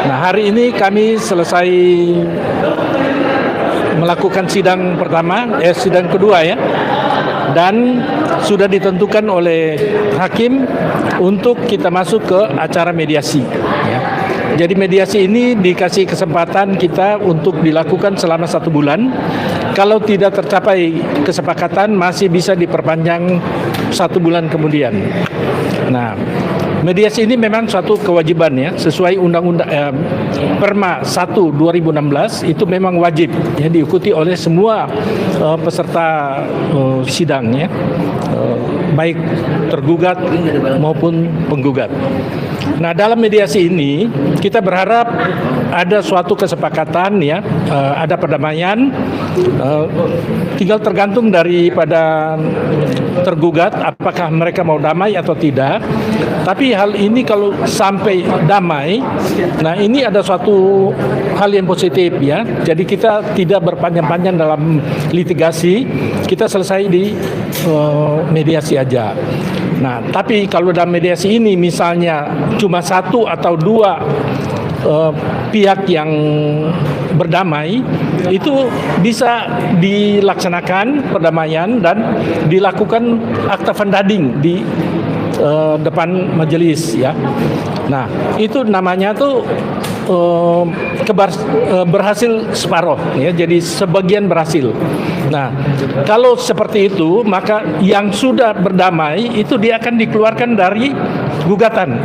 Nah, hari ini kami selesai melakukan sidang sidang kedua ya, dan sudah ditentukan oleh hakim untuk kita masuk ke acara mediasi. Ya. Jadi mediasi ini dikasih kesempatan kita untuk dilakukan selama 1 bulan. Kalau tidak tercapai kesepakatan masih bisa diperpanjang 1 bulan kemudian. Nah, mediasi ini memang suatu kewajiban ya, sesuai Undang-Undang Perma 1 2016 itu memang wajib ya, diikuti oleh semua peserta sidang ya, baik tergugat maupun penggugat. Nah, dalam mediasi ini kita berharap ada suatu kesepakatan ya, ada perdamaian, tinggal tergantung daripada tergugat apakah mereka mau damai atau tidak. Tapi hal ini kalau sampai damai, nah ini ada suatu hal yang positif ya. Jadi kita tidak berpanjang-panjang dalam litigasi, kita selesai di mediasi aja. Nah, tapi kalau dalam mediasi ini misalnya cuma 1 atau 2 pihak yang berdamai, itu bisa dilaksanakan perdamaian dan dilakukan akta vandading di depan majelis ya. Nah, itu namanya tuh berhasil separuh ya, jadi sebagian berhasil. Nah, kalau seperti itu maka yang sudah berdamai itu dia akan dikeluarkan dari gugatan.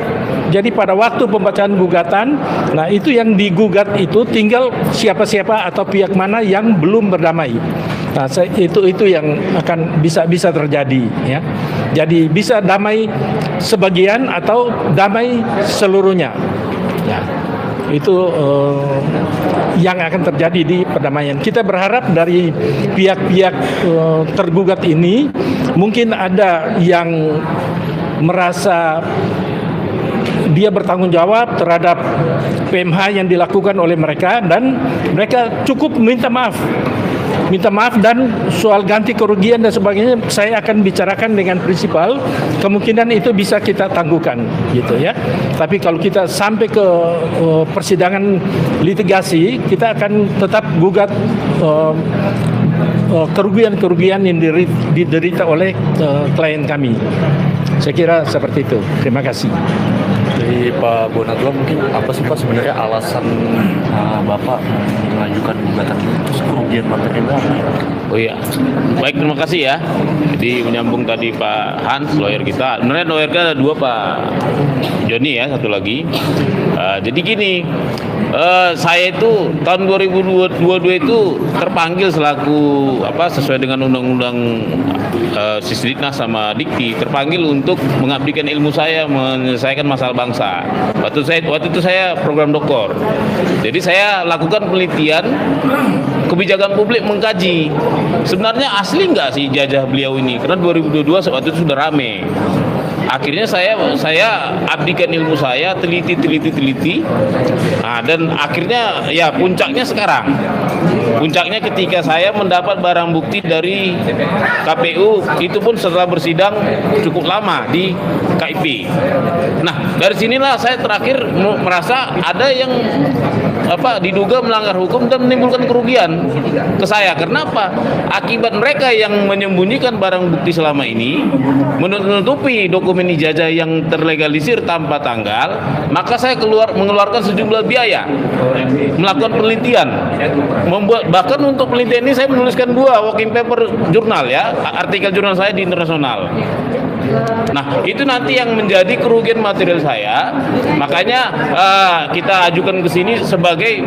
Jadi pada waktu pembacaan gugatan, nah itu yang digugat itu tinggal siapa-siapa atau pihak mana yang belum berdamai. Nah, itu yang akan bisa terjadi ya. Jadi bisa damai sebagian atau damai seluruhnya. Ya. Itu yang akan terjadi di perdamaian. Kita berharap dari pihak-pihak tergugat ini mungkin ada yang merasa dia bertanggung jawab terhadap PMH yang dilakukan oleh mereka, dan mereka cukup minta maaf dan soal ganti kerugian dan sebagainya saya akan bicarakan dengan prinsipal, kemungkinan itu bisa kita tangguhkan gitu ya. Tapi kalau kita sampai ke persidangan litigasi, kita akan tetap gugat kerugian-kerugian yang diderita oleh klien kami. Saya kira seperti itu. Terima kasih. Dari Pak Bonatwa, mungkin apa sih Pak sebenarnya alasan Bapak mengajukan gugatan itu, kerugian material? Oh iya, baik, terima kasih ya. Jadi menyambung tadi Pak Hans, lawyer kita. Sebenarnya lawyer kita ada 2, Pak Joni ya, satu lagi. Jadi gini, saya itu tahun 2022 itu terpanggil selaku sesuai dengan undang-undang Sisdiknas sama Dikti, terpanggil untuk mengabdikan ilmu saya menyelesaikan masalah bangsa. Waktu itu saya program doktor. Jadi saya lakukan penelitian kebijakan publik, mengkaji sebenarnya asli nggak sih jajah beliau ini, karena 2022 waktu itu sudah rame. Akhirnya saya abdikan ilmu saya, teliti. Nah, dan akhirnya ya puncaknya sekarang. Puncaknya ketika saya mendapat barang bukti dari KPU, itu pun setelah bersidang cukup lama di KIP. Nah, dari sinilah saya terakhir merasa ada yang diduga melanggar hukum dan menimbulkan kerugian ke saya. Kenapa? Akibat mereka yang menyembunyikan barang bukti selama ini, menutupi dokumen ijazah yang terlegalisir tanpa tanggal, maka saya mengeluarkan sejumlah biaya melakukan penelitian, bahkan untuk penelitian ini saya menuliskan 2 working paper jurnal ya, artikel jurnal saya di internasional. Nah, itu nanti yang menjadi kerugian material saya. Makanya kita ajukan ke sini sebagai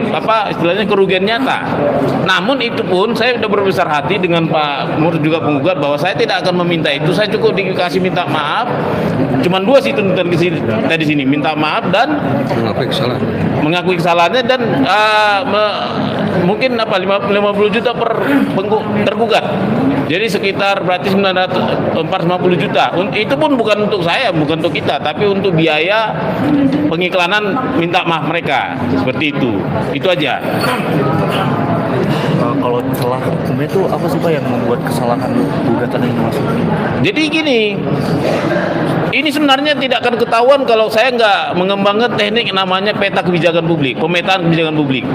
istilahnya kerugian nyata. Namun itu pun saya sudah berbesar hati dengan Pak Nur juga penggugat bahwa saya tidak akan meminta itu. Saya cukup dikasih minta maaf. Cuman 2 sih tuntutan di sini, minta maaf dan mengakui kesalahannya dan mungkin 50 juta per tergugat. Jadi sekitar berarti 450 juta. Itu pun bukan untuk saya, bukan untuk kita, tapi untuk biaya pengiklanan minta maaf mereka. Seperti itu. Itu aja. Kalau celah hukumnya itu apa sih Pak yang membuat kesalahan gugatan ini masuk? Jadi gini, ini sebenarnya tidak akan ketahuan kalau saya nggak mengembangkan teknik namanya peta kebijakan publik, pemetaan kebijakan publik.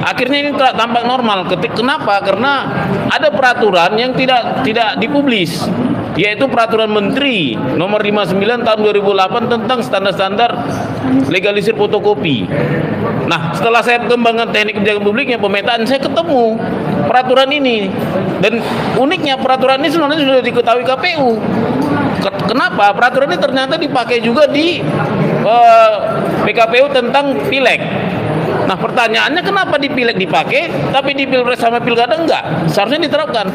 Akhirnya ini tampak normal. Kenapa? Karena ada peraturan yang tidak dipublis, yaitu peraturan Menteri nomor 59 tahun 2008 tentang standar-standar legalisir fotokopi. Nah, setelah saya kembangkan teknik kebijakan publiknya pemetaan, saya ketemu peraturan ini. Dan uniknya peraturan ini sebenarnya sudah diketahui KPU. Kenapa? Peraturan ini ternyata dipakai juga di PKPU tentang pileg. Nah, pertanyaannya kenapa di pileg dipakai, tapi di pilpres sama pilkada enggak? Seharusnya diterapkan.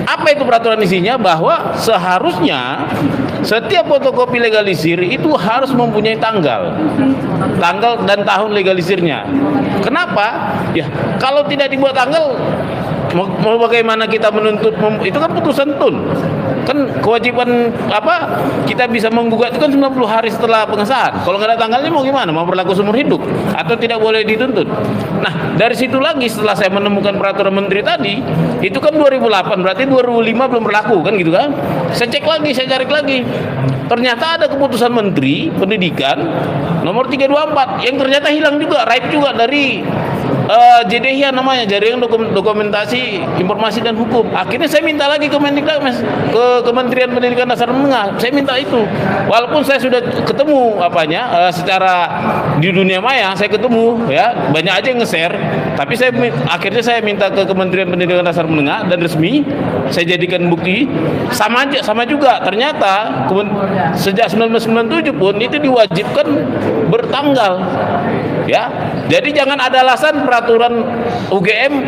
Apa itu peraturan isinya? Bahwa seharusnya setiap fotokopi legalisir itu harus mempunyai tanggal dan tahun legalisirnya. Kenapa? Ya, kalau tidak dibuat tanggal, mau bagaimana kita menuntut? Itu kan putusan tun. Kan kewajiban kita bisa menggugat itu kan 90 hari setelah pengesahan. Kalau nggak ada tanggalnya mau gimana? Mau berlaku seumur hidup atau tidak boleh dituntut? Nah, dari situ lagi setelah saya menemukan peraturan menteri tadi, itu kan 2008, berarti 2005 belum berlaku kan gitu kan? Saya cek lagi, saya cari lagi. Ternyata ada keputusan menteri pendidikan nomor 324 yang ternyata hilang juga, raib juga dari JDH namanya, Jaringan Dokumentasi Informasi dan Hukum. Akhirnya saya minta lagi ke Mendikbud, ke Kementerian Pendidikan Dasar Menengah, saya minta itu. Walaupun saya sudah ketemu secara di dunia maya, saya ketemu ya, banyak aja yang nge-share, tapi akhirnya saya minta ke Kementerian Pendidikan Dasar Menengah dan resmi saya jadikan bukti. Sama juga ternyata sejak 1997 pun itu diwajibkan bertanggal. Ya, jadi jangan ada alasan peraturan UGM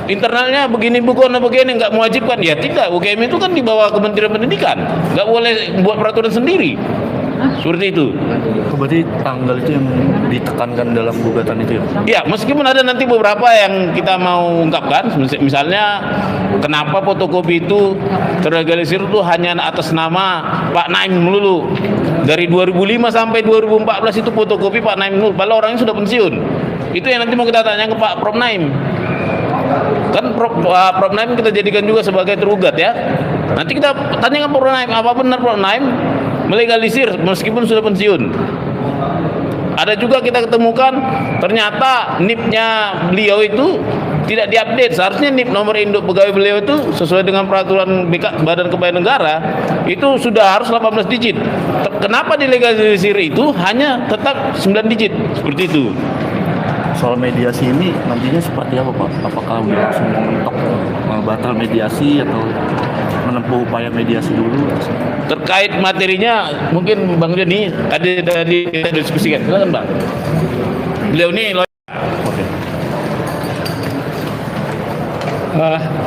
internalnya begini nggak mewajibkan. Ya tidak, UGM itu kan di bawah Kementerian Pendidikan, nggak boleh buat peraturan sendiri. Seperti itu. Berarti tanggal itu yang ditekankan dalam gugatan itu ya? Ya, meskipun ada nanti beberapa yang kita mau ungkapkan, misalnya kenapa fotokopi itu terlegalisir itu hanya atas nama Pak Naim melulu. Dari 2005 sampai 2014 itu fotokopi Pak Naim melulu, padahal orangnya sudah pensiun. Itu yang nanti mau kita tanya ke Pak Prof Naim. Kan Prof Naim kita jadikan juga sebagai tergugat ya. Nanti kita tanya ke Prof Naim, apa benar Prof Naim melegalisir meskipun sudah pensiun? Ada juga kita ketemukan ternyata NIP-nya beliau itu tidak diupdate. Seharusnya NIP nomor induk pegawai beliau itu sesuai dengan peraturan Badan Kepegawaian Negara itu sudah harus 18 digit. Kenapa dilegalisir itu hanya tetap 9 digit? Seperti itu. Soal mediasi ini nantinya seperti apa Pak? Apakah udah langsung mentok batal mediasi atau menempuh upaya mediasi dulu? Terkait materinya mungkin Bang Joni tadi kita diskusikan. Silakan Bang. Beliau ini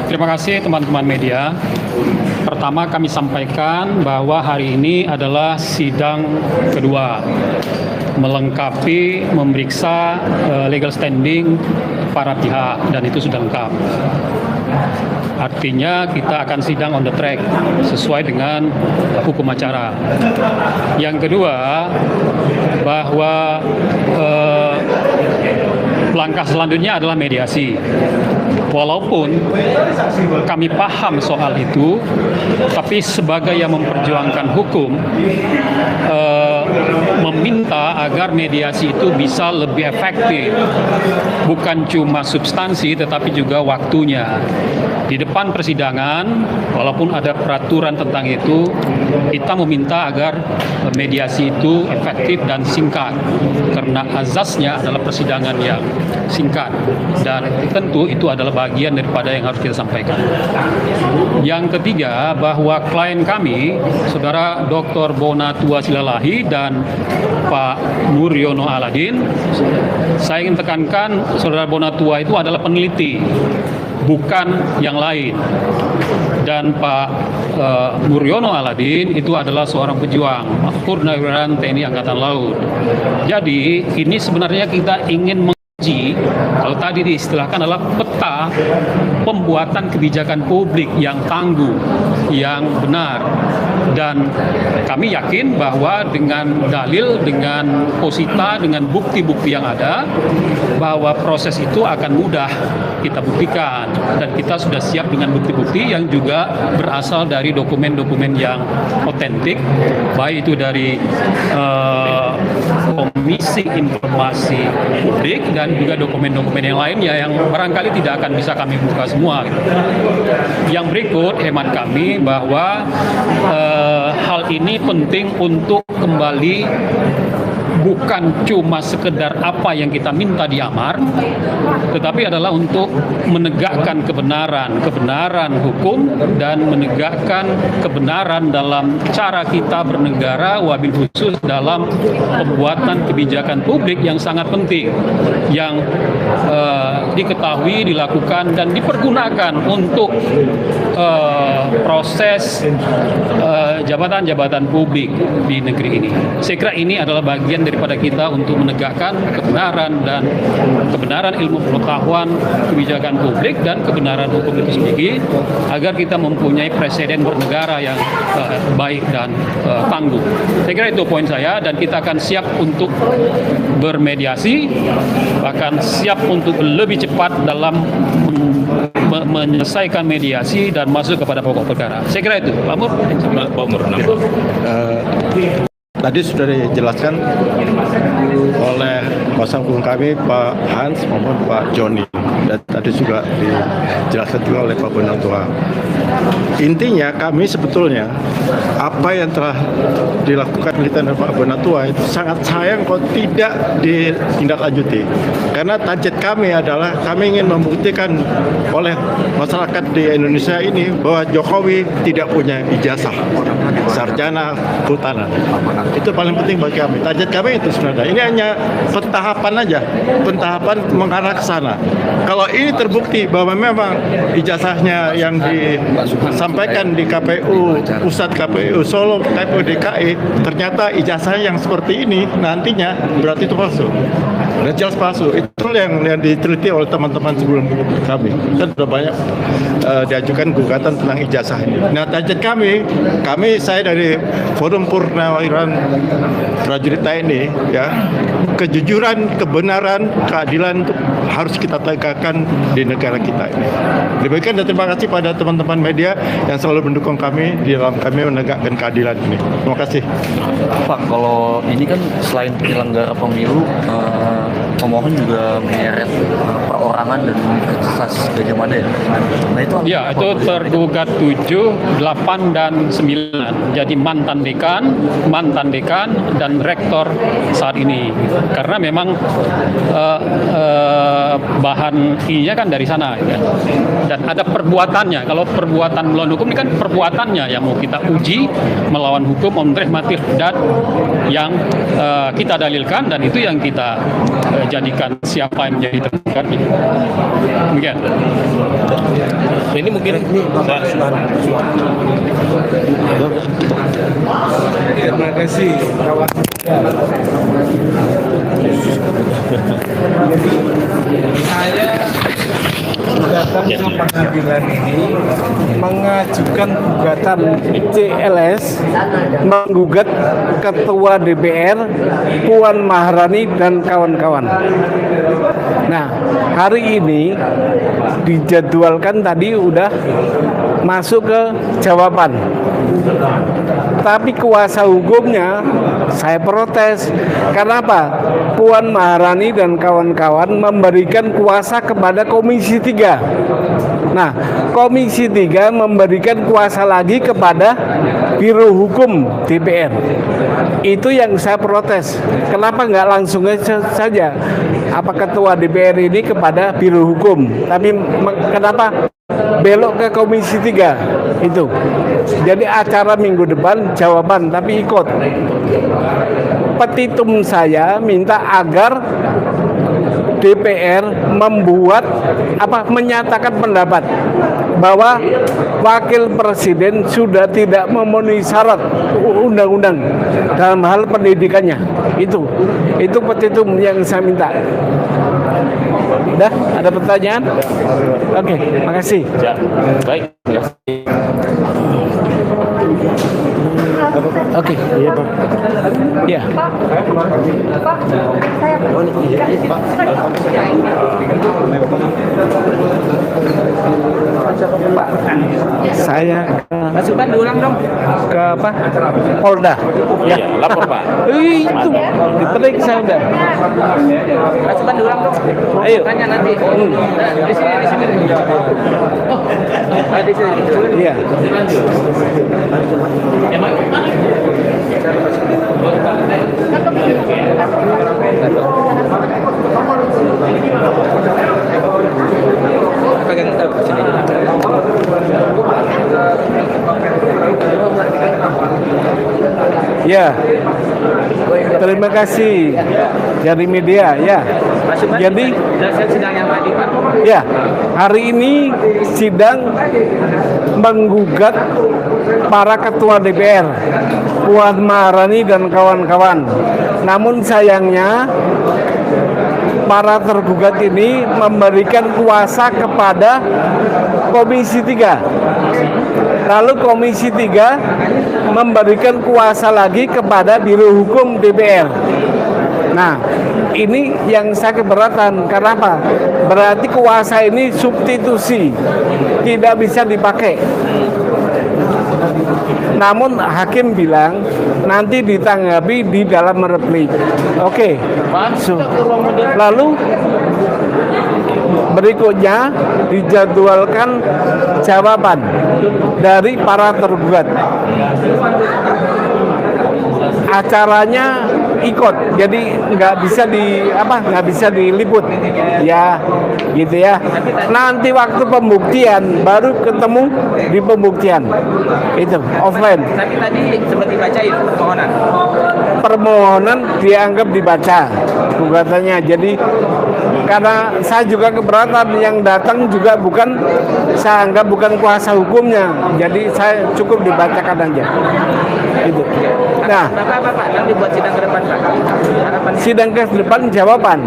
terima kasih teman-teman media. Pertama kami sampaikan bahwa hari ini adalah sidang kedua melengkapi memeriksa legal standing para pihak dan itu sudah lengkap. Artinya kita akan sidang on the track sesuai dengan hukum acara. Yang kedua, bahwa langkah selanjutnya adalah mediasi. Walaupun kami paham soal itu, tapi sebagai yang memperjuangkan hukum, meminta agar mediasi itu bisa lebih efektif. Bukan cuma substansi, tetapi juga waktunya. Di depan persidangan, walaupun ada peraturan tentang itu, kita meminta agar mediasi itu efektif dan singkat. Karena azasnya adalah persidangan yang singkat. Dan tentu itu adalah bagian daripada yang harus kita sampaikan. Yang ketiga, bahwa klien kami, Saudara Dr. Bonatua Silalahi dan Pak Nuryono Aladin, saya ingin tekankan Saudara Bonatua itu adalah peneliti, bukan yang lain. Dan Pak Nuryono Aladin itu adalah seorang pejuang, Purnawiran TNI Angkatan Laut. Jadi ini sebenarnya kita ingin menguji, Kalau tadi diistilahkan adalah peta pembuatan kebijakan publik yang tangguh, yang benar. Dan kami yakin bahwa dengan dalil, dengan posita, dengan bukti-bukti yang ada, bahwa proses itu akan mudah kita buktikan. Dan kita sudah siap dengan bukti-bukti yang juga berasal dari dokumen-dokumen yang otentik, baik itu dari Komisi Informasi Publik dan juga dokumen-dokumen yang lainnya yang barangkali tidak akan bisa kami buka semua. Yang berikut hemat kami bahwa hal ini penting untuk kembali bukan cuma sekedar apa yang kita minta di amar, tetapi adalah untuk menegakkan kebenaran hukum dan menegakkan kebenaran dalam cara kita bernegara, wabil khusus dalam pembuatan kebijakan publik yang sangat penting, yang diketahui, dilakukan, dan dipergunakan untuk proses jabatan-jabatan publik di negeri ini. Saya kira ini adalah bagian daripada kita untuk menegakkan kebenaran dan kebenaran ilmu pengetahuan kebijakan publik dan kebenaran hukum itu sendiri, agar kita mempunyai presiden bernegara yang baik dan tangguh. Saya kira itu poin saya, dan kita akan siap untuk bermediasi, bahkan siap untuk lebih cepat dalam menyelesaikan mediasi dan masuk kepada pokok perkara. Saya kira itu, Pak Mur. Tadi sudah dijelaskan oleh kuasa hukum kami Pak Hans maupun Pak Joni, dan tadi juga dijelaskan juga oleh Pak Bonatua. Intinya kami sebetulnya apa yang telah dilakukan kita dan Pak Bonatua itu sangat sayang kalau tidak ditindaklanjuti. Karena target kami adalah kami ingin membuktikan oleh masyarakat di Indonesia ini bahwa Jokowi tidak punya ijazah sarjana kehutanan. Itu paling penting bagi kami. Target kami itu sebenarnya. Ini hanya pentahapan aja, pentahapan mengarah ke sana. Kalau ini terbukti bahwa memang ijazahnya yang disampaikan di KPU Pusat, KPU Solo, KPU DKI, ternyata ijazahnya yang seperti ini, nantinya berarti itu palsu. Udah jelas palsu. Itu yang diteliti oleh teman-teman sebelum kami. Kan sudah banyak diajukan gugatan tentang ijazah ini. Nah, target kami saya dari Forum Purnawiran Prajurit TNI, ya, kejujuran, kebenaran, keadilan itu harus kita tegakkan di negara kita ini. Demikian, dan terima kasih pada teman-teman media yang selalu mendukung kami di dalam kami menegakkan keadilan ini. Terima kasih. Pak, kalau ini kan selain penyelenggara pemilu, pemohon juga menyeret perorangan dan Universitas Gadjah Mada ya. Nah itu ya, itu tergugat 7, 8, dan 9. Jadi mantan dekan dan rektor saat ini. Karena memang bahan ininya kan dari sana ya. Dan ada perbuatannya. Kalau perbuatan melawan hukum ini kan perbuatannya yang mau kita uji melawan hukum omnibus matir dan yang kita dalilkan, dan itu yang kita jadikan siapa yang menjadi tergugat. Demikian. Ini mungkin terima kasih. Saya datang ke pengadilan ini mengajukan gugatan CLS menggugat Ketua DPR Puan Maharani dan kawan-kawan. Nah, hari ini dijadwalkan tadi udah masuk ke jawaban. Tapi kuasa hukumnya saya protes. Kenapa? Puan Maharani dan kawan-kawan memberikan kuasa kepada Komisi 3. Nah, Komisi 3 memberikan kuasa lagi kepada Biro Hukum DPR. Itu yang saya protes. Kenapa nggak langsung saja apa Ketua DPR ini kepada Biro Hukum? Tapi kenapa belok ke Komisi 3 itu? Jadi acara minggu depan jawaban, tapi ikut. Petitum saya minta agar DPR menyatakan pendapat bahwa wakil presiden sudah tidak memenuhi syarat undang-undang dalam hal pendidikannya. Itu petitum yang saya minta. Udah, ada pertanyaan? Oke, makasih. Ya. Baik, terima kasih. Oke. Iya, Pak. Iya. Saya Mas Iban diulang dong. ke apa? Polda. Iya, lapor Pak. Itu diperiksa udah. Mas Iban diulang dong. Ayo. Tanya nanti. Di sini. Oh, di sini. Iya. Pegang sini. Ya, terima kasih dari media ya. Mas Iban, Jadi jelaskan sidang yang tadi, Pak. ya, hari ini sidang menggugat para ketua DPR, Puan Maharani dan kawan-kawan. Namun sayangnya para tergugat ini memberikan kuasa kepada Komisi 3. Lalu Komisi 3 memberikan kuasa lagi kepada Biro Hukum DPR. Nah, ini yang saya keberatan. Karena apa? Berarti kuasa ini substitusi, tidak bisa dipakai. Namun hakim bilang nanti ditanggapi di dalam replik. Oke. Lalu berikutnya dijadwalkan jawaban dari para tergugat. Acaranya ikut, jadi nggak bisa diliput, ya, gitu ya. Nanti waktu pembuktian baru ketemu di pembuktian, itu offline. Tapi tadi sempat dibacain Permohonan dianggap dibaca gugatannya, jadi karena saya juga keberatan yang datang juga saya anggap bukan kuasa hukumnya, jadi saya cukup dibacakan aja. Itu. Nah, Bapak nanti buat sidang ke depan, Pak. Harapannya. sidang ke depan jawaban.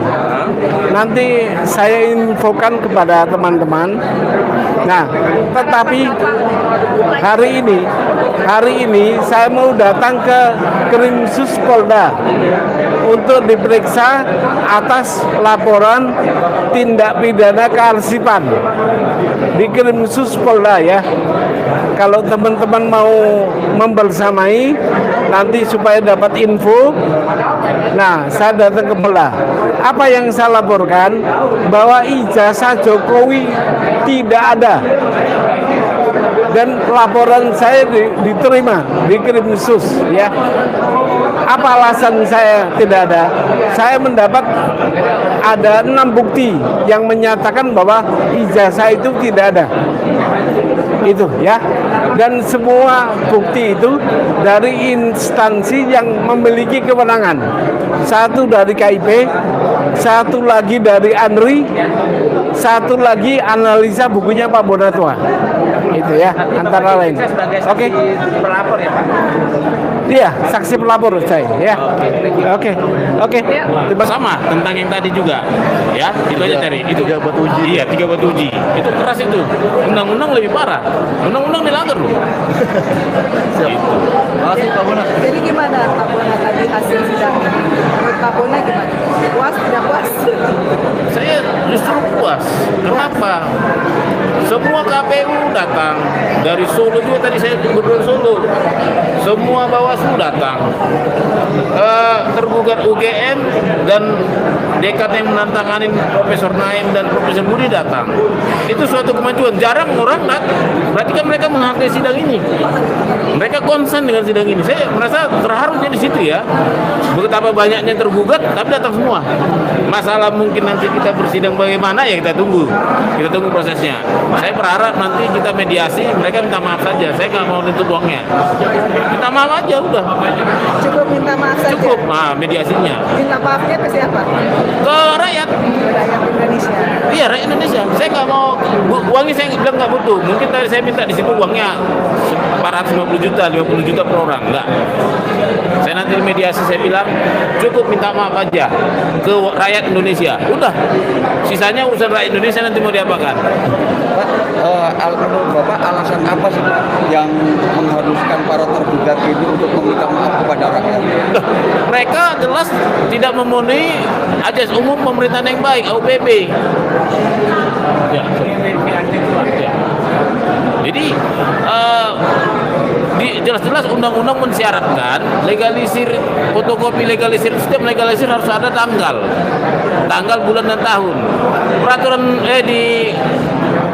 Nanti saya infokan kepada teman-teman. Nah, tetapi hari ini saya mau datang ke Krimsus Polda untuk diperiksa atas laporan tindak pidana kearsipan di Krimsus Polda ya. Kalau teman-teman mau membersamai nanti supaya dapat info, nah saya datang ke Polda. Apa yang saya laporkan bahwa ijazah Jokowi tidak ada dan laporan saya diterima di Krimsus ya. Apa alasan saya tidak ada? Saya mendapat ada 6 bukti yang menyatakan bahwa ijazah itu tidak ada. Itu ya. Dan semua bukti itu dari instansi yang memiliki kewenangan. Satu dari KIP, satu lagi dari ANRI, satu lagi analisa bukunya Pak Bonatua. Itu ya, antara lain. Oke. Pelapor ya, Pak. Iya, saksi pelapor saya ya. Oke. Sama tentang yang tadi juga, ya itu aja tadi. Itu 3 buat uji. Iya, 3 buat uji. Itu keras itu. Undang-undang lebih parah. Undang-undang dilanggar loh. Gitu. Makasih Pak Bona. Jadi gimana Pak Bona tadi hasil sidang? Menurut Pak Bona gimana? Puas, tidak puas? Saya justru puas. Kenapa? Semua KPU datang dari Solo juga, tadi saya gubernur Solo. Semua Bawaslu datang. Tergugat UGM dan dekat yang menantanganin Profesor Naim dan Profesor Budi datang. Itu suatu kemajuan. Jarang orang datang. Berarti kan mereka menghargai sidang ini. Mereka konsen dengan sidang ini. Saya merasa terharunya di situ ya. Betapa banyaknya tergugat, tapi datang semua. Masalah mungkin nanti kita bersidang bagaimana ya kita tunggu. Kita tunggu prosesnya. Saya berharap nanti kita mediasi, mereka minta maaf saja. Saya nggak mau nuntut uangnya. Minta maaf aja udah. Cukup minta maaf saja. Cukup, nah mediasinya. Minta maafnya ke siapa? Ke rakyat. Rakyat Indonesia. Iya, rakyat Indonesia. Saya nggak mau uangnya, saya bilang nggak butuh. Mungkin tadi saya minta di situ uangnya 450 juta, 50 juta per orang, enggak. Saya nanti mediasi saya bilang cukup minta maaf aja ke rakyat Indonesia. Udah, sisanya urusan rakyat Indonesia nanti mau diapakan. Pak, menurut Bapak alasan apa sih Pak yang mengharuskan para tergugat ini untuk meminta maaf kepada rakyat? Nah, mereka jelas tidak memenuhi ajas umum pemerintahan yang baik, AUPB. Ya. Ya. Jadi jelas-jelas undang-undang mensyaratkan legalisir fotokopi, legalisir setiap legalisir harus ada tanggal, bulan dan tahun.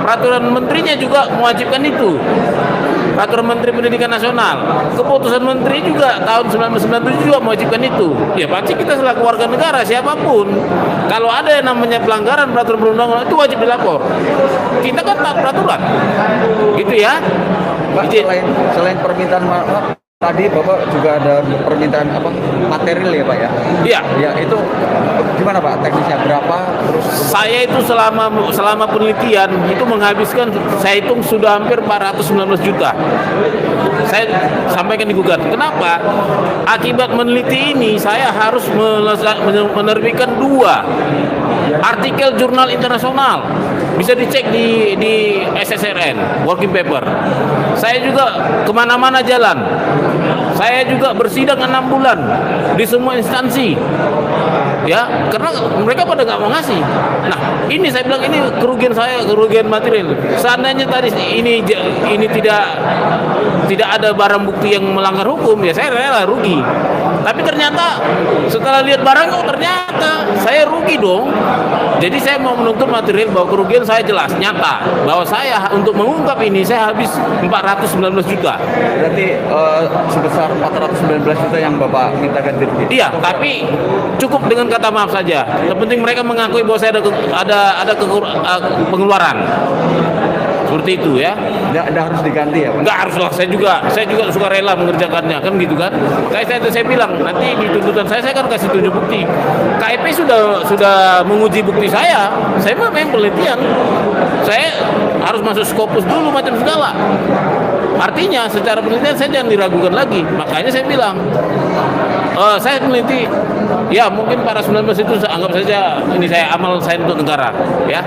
Peraturan menterinya juga mewajibkan itu. Peraturan Menteri Pendidikan Nasional, keputusan Menteri juga tahun 1997 juga mewajibkan itu. Ya pasti kita selaku warga negara siapapun, kalau ada yang namanya pelanggaran peraturan perundang-undangan itu wajib dilapor. Kita kan taat peraturan, gitu ya. Pak, selain permintaan maaf tadi Bapak juga ada permintaan material ya Pak ya? Iya. Ya itu gimana Pak teknisnya berapa? Terus saya itu selama penelitian itu menghabiskan, saya hitung sudah hampir 419 juta. Saya sampaikan di gugat. Kenapa? Akibat meneliti ini saya harus menerbitkan 2 artikel jurnal internasional. Bisa dicek di SSRN, working paper. Saya juga kemana-mana jalan. Saya juga bersidang 6 bulan di semua instansi. Ya, karena mereka pada nggak mau ngasih. Nah, ini saya bilang ini kerugian saya, kerugian material. Seandainya tadi ini tidak ada barang bukti yang melanggar hukum, ya saya rela rugi. Tapi ternyata setelah lihat barang, ternyata saya rugi dong. Jadi saya mau menuntut material bahwa kerugian saya jelas, nyata. Bahwa saya untuk mengungkap ini saya habis 419 juta. berarti sebesar 419 juta yang Bapak minta ganti rugi. Iya, tapi cukup dengan kata maaf saja. Yang penting mereka mengakui bahwa saya ada pengeluaran. Seperti itu ya. Nggak harus diganti ya Pak? Nggak harus lah, saya juga suka rela mengerjakannya, kan gitu kan. Kayak saya bilang, nanti di tuntutan saya kan kasih 7 bukti. KIP sudah menguji bukti saya mah main penelitian. Saya harus masuk Scopus dulu macam segala. Artinya secara penelitian saya jangan diragukan lagi. Makanya saya bilang, saya meneliti, ya mungkin para 19 itu anggap saja ini saya amal saya untuk negara, ya.